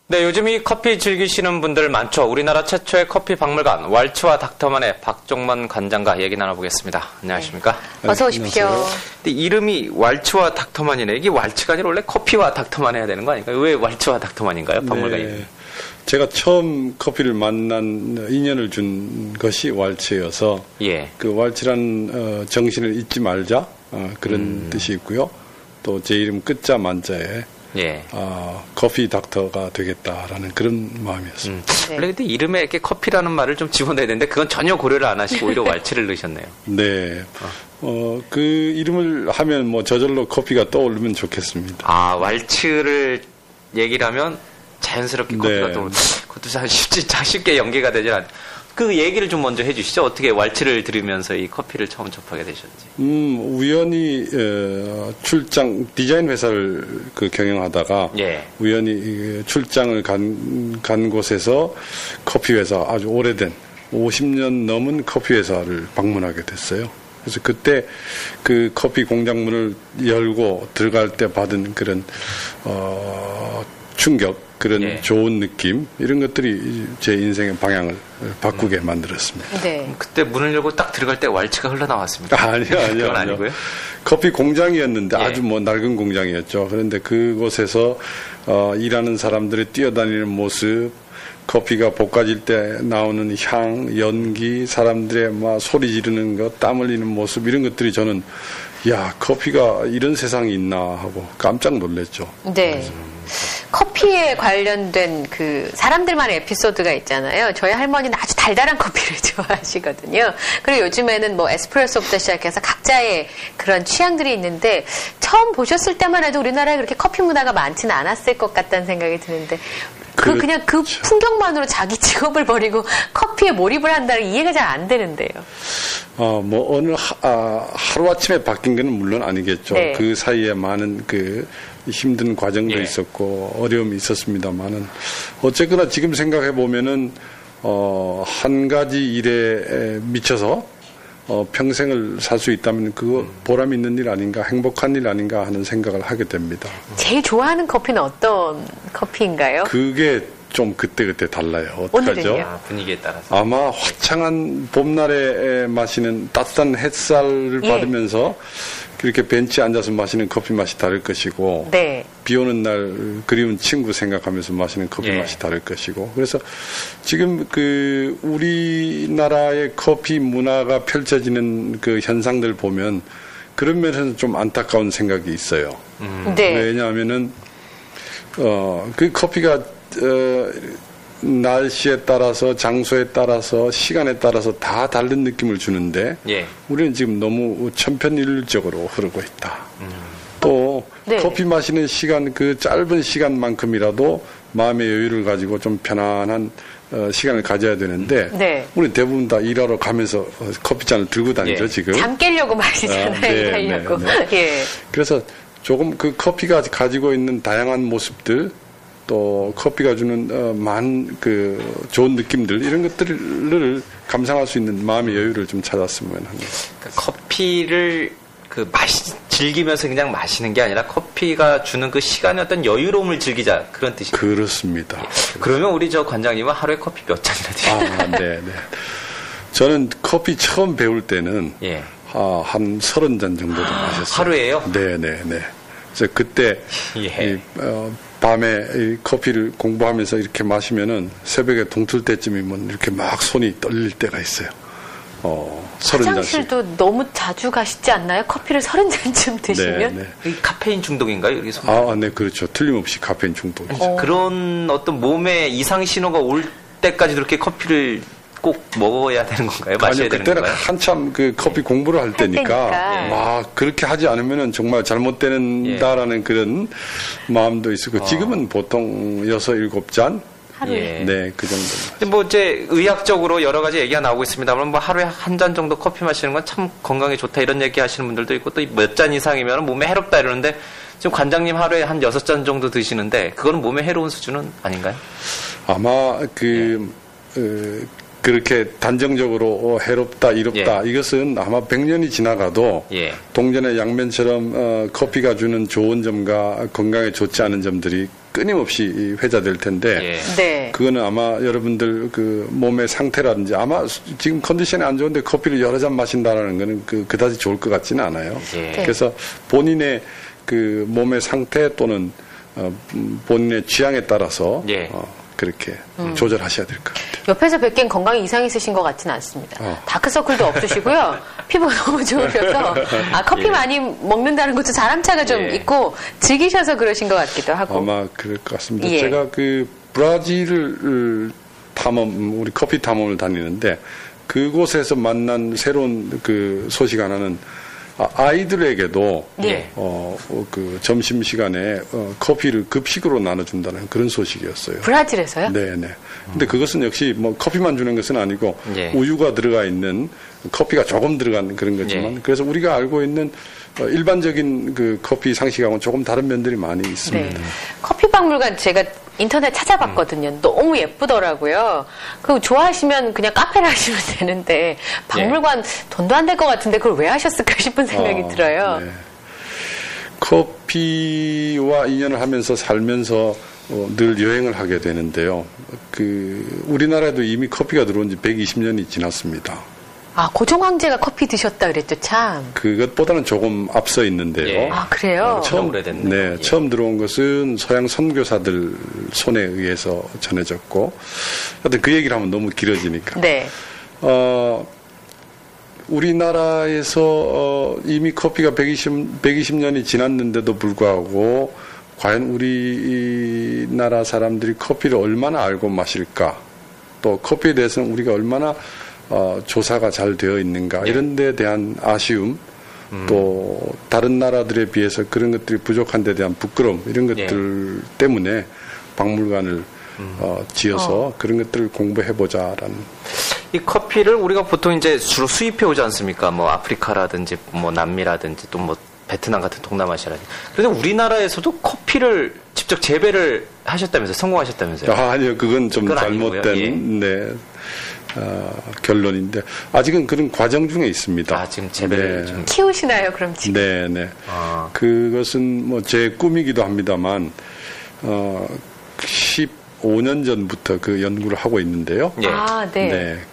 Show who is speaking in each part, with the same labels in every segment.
Speaker 1: 네, 요즘 이 커피 즐기시는 분들 많죠. 우리나라 최초의 커피 박물관 왈츠와 닥터만의 박종만 관장과 얘기 나눠보겠습니다. 안녕하십니까?
Speaker 2: 네. 어서 오십시오.
Speaker 1: 근데 이름이 왈츠와 닥터만이네. 이게 왈츠가 아니라 원래 커피와 닥터만 해야 되는 거 아닌가요? 왜 왈츠와 닥터만인가요? 박물관 이름이.
Speaker 3: 제가 처음 커피를 만난 인연을 준 것이 왈츠여서 그 왈츠라는 정신을 잊지 말자 그런 뜻이 있고요. 또 제 이름 끝자 만자에 커피 닥터가 되겠다라는 그런 마음이었습니다.
Speaker 1: 원래 근데 이름에 이렇게 커피라는 말을 좀 집어넣어야 되는데 그건 전혀 고려를 안 하시고 오히려 왈츠를 넣으셨네요.
Speaker 3: 네. 그 이름을 하면 뭐 저절로 커피가 떠오르면 좋겠습니다.
Speaker 1: 아, 왈츠를 얘기를 하면 자연스럽게 커피가 떠오르는. 그것도 쉽게 연계가 되질 않아요. 그 얘기를 좀 먼저 해주시죠. 어떻게 왈츠를 들으면서 이 커피를 처음 접하게 되셨는지.
Speaker 3: 우연히 출장 디자인 회사를 경영하다가 우연히 출장을 간 곳에서 커피 회사 아주 오래된 50년 넘은 커피 회사를 방문하게 됐어요. 그래서 그때 그 커피 공장문을 열고 들어갈 때 받은 그런 충격, 그런 좋은 느낌, 이런 것들이 제 인생의 방향을 바꾸게 만들었습니다.
Speaker 2: 네.
Speaker 1: 그때 문을 열고 딱 들어갈 때 왈츠가 흘러나왔습니다.
Speaker 3: 아니요.
Speaker 1: 그건 아니고요.
Speaker 3: 커피 공장이었는데 아주 낡은 공장이었죠. 그런데 그곳에서 일하는 사람들이 뛰어다니는 모습, 커피가 볶아질 때 나오는 향, 연기, 사람들의 막 소리 지르는 것, 땀 흘리는 모습, 이런 것들이 저는 커피가 이런 세상이 있나 하고 깜짝 놀랐죠.
Speaker 2: 네. 커피에 관련된 그 사람들만의 에피소드가 있잖아요. 저희 할머니는 아주 달달한 커피를 좋아하시거든요. 그리고 요즘에는 뭐 에스프레소부터 시작해서 각자의 그런 취향들이 있는데 처음 보셨을 때만 해도 우리나라에 그렇게 커피 문화가 많지는 않았을 것 같다는 생각이 드는데 그냥 그 풍경만으로 자기 직업을 버리고 커피에 몰입을 한다는 이해가 잘 안 되는데요.
Speaker 3: 뭐 어느 하루아침에 바뀐 건 물론 아니겠죠. 그 사이에 많은 힘든 과정도 있었고 어려움이 있었습니다만은 어쨌거나 지금 생각해 보면은 한 가지 일에 미쳐서 평생을 살 수 있다면 그거 보람 있는 일 아닌가, 행복한 일 아닌가 하는 생각을 하게 됩니다.
Speaker 2: 제일 좋아하는 커피는 어떤 커피인가요?
Speaker 3: 그게 좀 그때그때 달라요. 어떡하죠?
Speaker 1: 분위기에 따라서.
Speaker 3: 아마 화창한 봄날에 마시는 따뜻한 햇살을 받으면서 그렇게 벤치에 앉아서 마시는 커피 맛이 다를 것이고 비 오는 날 그리운 친구 생각하면서 마시는 커피 맛이 다를 것이고 그래서 지금 우리나라의 커피 문화가 펼쳐지는 그 현상들 보면 그런 면에서 좀 안타까운 생각이 있어요. 왜냐하면은 그 커피가 날씨에 따라서 장소에 따라서 시간에 따라서 다 다른 느낌을 주는데 우리는 지금 너무 천편일률적으로 흐르고 있다. 또 커피 마시는 시간, 그 짧은 시간만큼이라도 마음의 여유를 가지고 좀 편안한 시간을 가져야 되는데 우리는 대부분 다 일하러 가면서 커피잔을 들고 다니죠. 지금
Speaker 2: 잠 깨려고 마시잖아요. 일하려고.
Speaker 3: 그래서 조금 그 커피가 가지고 있는 다양한 모습들, 또 커피가 주는 많은 좋은 느낌들, 이런 것들을 감상할 수 있는 마음의 여유를 좀 찾았으면 합니다.
Speaker 1: 그러니까 커피를 즐기면서 그냥 마시는 게 아니라 커피가 주는 그 시간의 어떤 여유로움을 즐기자, 그런 뜻이죠.
Speaker 3: 그렇습니다.
Speaker 1: 그러면 우리 관장님은 하루에 커피 몇 잔이나 드시나요?
Speaker 3: 네. 저는 커피 처음 배울 때는 한 30잔 정도 마셨어요.
Speaker 1: 하루에요?
Speaker 3: 네. 그래서 그때 밤에 이 커피를 공부하면서 이렇게 마시면은 새벽에 동틀 때쯤이면 이렇게 막 손이 떨릴 때가 있어요. 30잔씩.
Speaker 2: 화장실도 너무 자주 가시지 않나요? 커피를 30잔쯤 드시면?
Speaker 1: 이 카페인 중독인가요? 여기
Speaker 3: 네, 그렇죠. 틀림없이 카페인 중독이죠.
Speaker 1: 그런 어떤 몸에 이상 신호가 올 때까지 그렇게 커피를 꼭 먹어야 되는 건가요? 마셔야 되는 건가요?
Speaker 3: 그때는 한참 커피 공부를 할 때니까 막 그렇게 하지 않으면은 정말 잘못된다라는 그런 마음도 있었고 지금은 보통 6, 7잔
Speaker 2: 하루에.
Speaker 3: 네, 그 정도.
Speaker 1: 뭐 의학적으로 여러 가지 얘기가 나오고 있습니다만 뭐 하루에 한 잔 정도 커피 마시는 건 참 건강에 좋다 이런 얘기 하시는 분들도 있고 또 몇 잔 이상이면 몸에 해롭다 이러는데 지금 관장님 하루에 한 6잔 정도 드시는데 그거는 몸에 해로운 수준은 아닌가요?
Speaker 3: 아마 그렇게 단정적으로 해롭다, 이롭다 이것은 아마 100년이 지나가도 동전의 양면처럼 커피가 주는 좋은 점과 건강에 좋지 않은 점들이 끊임없이 회자될 텐데
Speaker 2: 네.
Speaker 3: 그거는 아마 여러분들 그 몸의 상태라든지 아마 지금 컨디션이 안 좋은데 커피를 여러 잔 마신다라는 거는 그다지 좋을 것 같지는 않아요. 그래서 본인의 그 몸의 상태 또는 본인의 취향에 따라서 그렇게 조절하셔야 될 것 같아요.
Speaker 2: 옆에서 뵙기엔 건강에 이상이 있으신 것 같지는 않습니다. 다크서클도 없으시고요. 피부가 너무 좋으셔서 커피 많이 먹는다는 것도 사람차가 좀 있고 즐기셔서 그러신 것 같기도 하고.
Speaker 3: 아마 그럴 것 같습니다. 제가 그 브라질을 우리 커피 탐험을 다니는데 그곳에서 만난 새로운 그 소식 하나는 아이들에게도 그 점심 시간에 커피를 급식으로 나눠준다는 그런 소식이었어요.
Speaker 2: 브라질에서요?
Speaker 3: 네네. 근데 그것은 역시 뭐 커피만 주는 것은 아니고 우유가 들어가 있는 커피가 조금 들어간 그런 거지만 그래서 우리가 알고 있는 일반적인 그 커피 상식하고는 조금 다른 면들이 많이 있습니다.
Speaker 2: 커피 박물관 제가 인터넷 찾아봤거든요. 너무 예쁘더라고요. 그 좋아하시면 그냥 카페를 하시면 되는데 박물관 돈도 안 될 것 같은데 그걸 왜 하셨을까 싶은 생각이 들어요.
Speaker 3: 네. 커피와 인연을 하면서 살면서 늘 여행을 하게 되는데요. 그 우리나라에도 이미 커피가 들어온 지 120년이 지났습니다.
Speaker 2: 고종 황제가 커피 드셨다 그랬죠, 참.
Speaker 3: 그것보다는 조금 앞서 있는데요.
Speaker 2: 그래요?
Speaker 3: 처음 들어온 것은 서양 선교사들 손에 의해서 전해졌고, 하여튼 그 얘기를 하면 너무 길어지니까. 우리나라에서 이미 커피가 120년이 지났는데도 불구하고 과연 우리나라 사람들이 커피를 얼마나 알고 마실까? 또 커피에 대해서는 우리가 얼마나 조사가 잘 되어 있는가 이런 데 대한 아쉬움 또 다른 나라들에 비해서 그런 것들이 부족한 데 대한 부끄러움 이런 것들 때문에 박물관을 지어서 그런 것들을 공부해보자라는.
Speaker 1: 이 커피를 우리가 보통 이제 주로 수입해 오지 않습니까? 뭐 아프리카라든지 뭐 남미라든지 또 뭐 베트남 같은 동남아시아라든지. 그런데 우리나라에서도 커피를 직접 재배를 하셨다면서요? 성공하셨다면서요?
Speaker 3: 아니요. 그건 좀 잘못된 결론인데 아직은 그런 과정 중에 있습니다.
Speaker 1: 지금 재배를 좀
Speaker 2: 키우시나요? 그럼 지금?
Speaker 3: 네. 그것은 뭐 제 꿈이기도 합니다만 15년 전부터 그 연구를 하고 있는데요.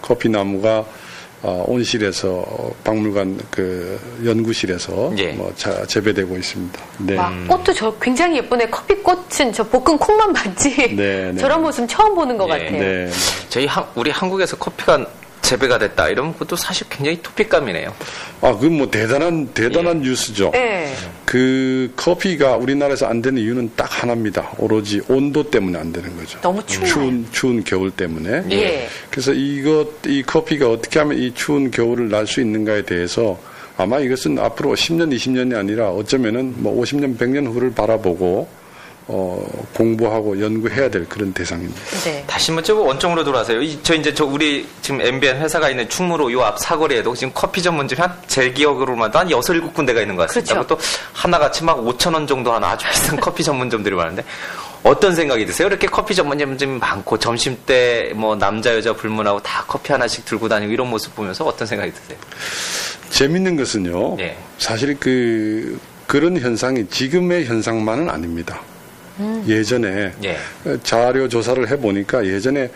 Speaker 3: 커피 나무가 온실에서 박물관 그 연구실에서 재배되고 있습니다.
Speaker 2: 꽃도 굉장히 예쁘네. 커피 꽃은 저 볶은 콩만 봤지. 저런 모습 처음 보는 것 같아요.
Speaker 1: 우리 한국에서 커피가 재배가 됐다 이러면 그것도 사실 굉장히 토픽감이네요.
Speaker 3: 그건 뭐 대단한 뉴스죠. 그 커피가 우리나라에서 안 되는 이유는 딱 하나입니다. 오로지 온도 때문에 안 되는 거죠.
Speaker 2: 너무
Speaker 3: 추운 겨울 때문에. 그래서 이 커피가 어떻게 하면 이 추운 겨울을 날 수 있는가에 대해서 아마 이것은 앞으로 10년, 20년이 아니라 어쩌면은 뭐 50년, 100년 후를 바라보고 공부하고 연구해야 될 그런 대상입니다.
Speaker 1: 다시 한번 좀 원점으로 돌아가세요. 우리 지금 MBN 회사가 있는 충무로 요 앞 사거리에도 지금 커피 전문점이 제 기억으로만 한 6, 7군데가 있는 것 같습니다. 또 하나같이 막 5,000원 정도 하는 아주 비싼 커피 전문점들이 많은데 어떤 생각이 드세요? 이렇게 커피 전문점이 많고 점심 때 뭐 남자 여자 불문하고 다 커피 하나씩 들고 다니고 이런 모습 보면서 어떤 생각이 드세요?
Speaker 3: 재밌는 것은요. 사실 그런 현상이 지금의 현상만은 아닙니다. 예전에 자료 조사를 해보니까 예전에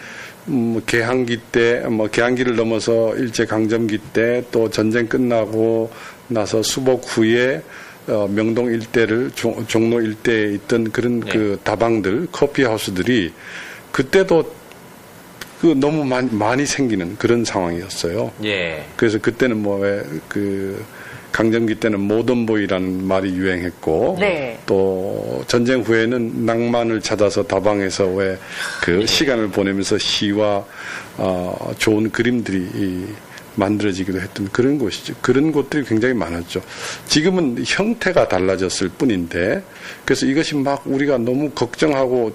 Speaker 3: 개항기 때, 개항기를 넘어서 일제강점기 때 또 전쟁 끝나고 나서 수복 후에 명동 일대를 종로 일대에 있던 그런 그 다방들, 커피하우스들이 그때도 너무 많이 생기는 그런 상황이었어요. 그래서 그때는 강점기 때는 모던보이라는 말이 유행했고 또 전쟁 후에는 낭만을 찾아서 다방에서 시간을 보내면서 시와 좋은 그림들이 만들어지기도 했던 그런 곳이죠. 그런 곳들이 굉장히 많았죠. 지금은 형태가 달라졌을 뿐인데 그래서 이것이 막 우리가 너무 걱정하고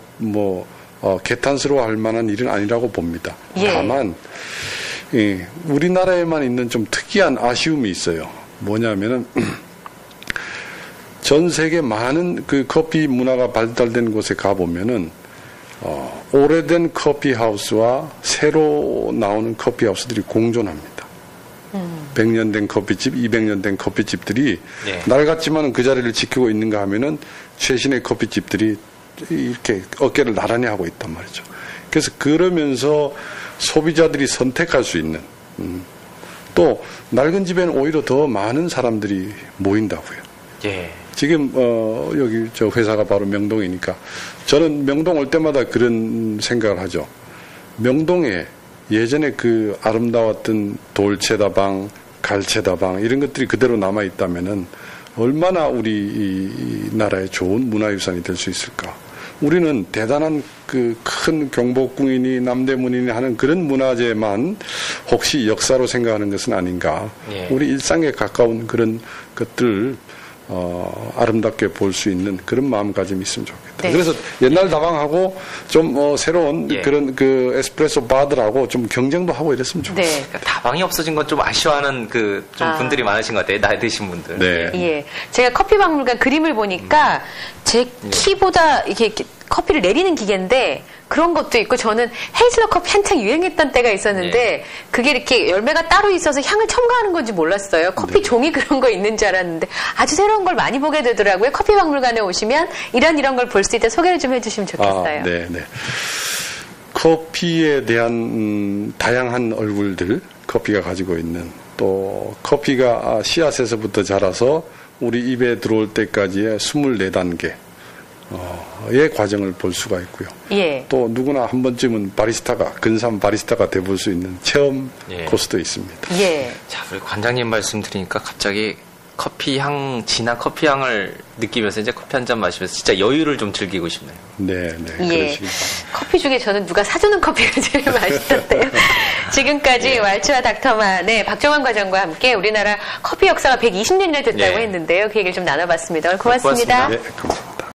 Speaker 3: 개탄스러워할 만한 일은 아니라고 봅니다. 다만 우리나라에만 있는 좀 특이한 아쉬움이 있어요. 뭐냐면은 전 세계 많은 그 커피 문화가 발달된 곳에 가보면은 오래된 커피 하우스와 새로 나오는 커피 하우스들이 공존합니다. 100년 된 커피집, 200년 된 커피집들이 낡았지만 그 자리를 지키고 있는가 하면은 최신의 커피집들이 이렇게 어깨를 나란히 하고 있단 말이죠. 그래서 그러면서 소비자들이 선택할 수 있는 또 낡은 집에는 오히려 더 많은 사람들이 모인다고요.
Speaker 1: 예.
Speaker 3: 지금 여기 저 회사가 바로 명동이니까 저는 명동 올 때마다 그런 생각을 하죠. 명동에 예전에 그 아름다웠던 돌체다방, 갈체다방 이런 것들이 그대로 남아 있다면은 얼마나 우리 이 나라의 좋은 문화유산이 될 수 있을까. 우리는 대단한 그 큰 경복궁이니 남대문이니 하는 그런 문화재만 혹시 역사로 생각하는 것은 아닌가.
Speaker 1: 예.
Speaker 3: 우리 일상에 가까운 그런 것들 아름답게 볼 수 있는 그런 마음가짐이 있으면 좋겠다.
Speaker 2: 네.
Speaker 3: 그래서 옛날 다방하고 좀 새로운
Speaker 1: 예.
Speaker 3: 그런 그 에스프레소 바들하고 좀 경쟁도 하고 이랬으면 좋겠어요.
Speaker 2: 네.
Speaker 1: 그러니까 다방이 없어진 건 좀 아쉬워하는 그 좀 분들이 많으신 것 같아요. 나이 드신 분들.
Speaker 3: 네.
Speaker 2: 예. 제가 커피박물관 그림을 보니까 제 키보다 이렇게 커피를 내리는 기계인데 그런 것도 있고 저는 헤이즐넛 커피 한창 유행했던 때가 있었는데 그게 이렇게 열매가 따로 있어서 향을 첨가하는 건지 몰랐어요. 커피 종이 그런 거 있는 줄 알았는데 아주 새로운 걸 많이 보게 되더라고요. 커피박물관에 오시면 이런 걸 볼 수 있다 소개를 좀 해주시면 좋겠어요.
Speaker 3: 네. 커피에 대한 다양한 얼굴들 커피가 가지고 있는 또 커피가 씨앗에서부터 자라서 우리 입에 들어올 때까지의 24단계 의 과정을 볼 수가 있고요.
Speaker 2: 예.
Speaker 3: 또 누구나 한 번쯤은 근사한 바리스타가 돼볼 수 있는 체험
Speaker 1: 예.
Speaker 3: 코스도 있습니다.
Speaker 2: 예.
Speaker 1: 자, 우리 관장님 말씀 드리니까 갑자기 진한 커피 향을 느끼면서 이제 커피 한 잔 마시면서 진짜 여유를 좀 즐기고 싶네요.
Speaker 3: 네.
Speaker 2: 예.
Speaker 3: 그러시기 바랍니다.
Speaker 2: 커피 중에 저는 누가 사주는 커피가 제일 맛있었대요. 지금까지 왈츠와 닥터만의 박종환 과장과 함께 우리나라 커피 역사가 120년이나 됐다고
Speaker 1: 예.
Speaker 2: 했는데요. 그 얘기를 좀 나눠봤습니다. 오늘 고맙습니다.
Speaker 1: 고맙습니다.
Speaker 3: 네, 감사합니다.